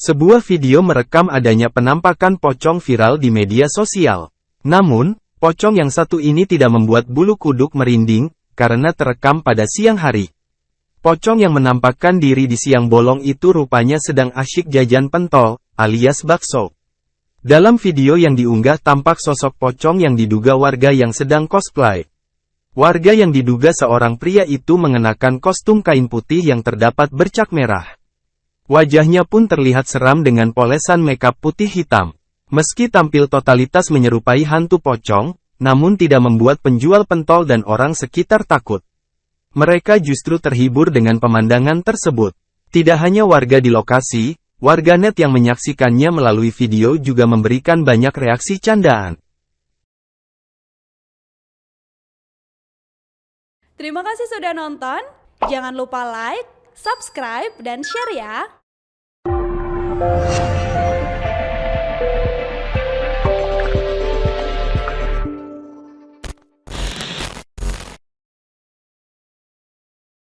Sebuah video merekam adanya penampakan pocong viral di media sosial. Namun, pocong yang satu ini tidak membuat bulu kuduk merinding, karena terekam pada siang hari. Pocong yang menampakkan diri di siang bolong itu rupanya sedang asyik jajan pentol, alias bakso. Dalam video yang diunggah tampak sosok pocong yang diduga warga yang sedang cosplay. Warga yang diduga seorang pria itu mengenakan kostum kain putih yang terdapat bercak merah. Wajahnya pun terlihat seram dengan polesan makeup putih hitam. Meski tampil totalitas menyerupai hantu pocong, namun tidak membuat penjual pentol dan orang sekitar takut. Mereka justru terhibur dengan pemandangan tersebut. Tidak hanya warga di lokasi, warganet yang menyaksikannya melalui video juga memberikan banyak reaksi candaan. Terima kasih sudah nonton. Jangan lupa like, subscribe, dan share ya.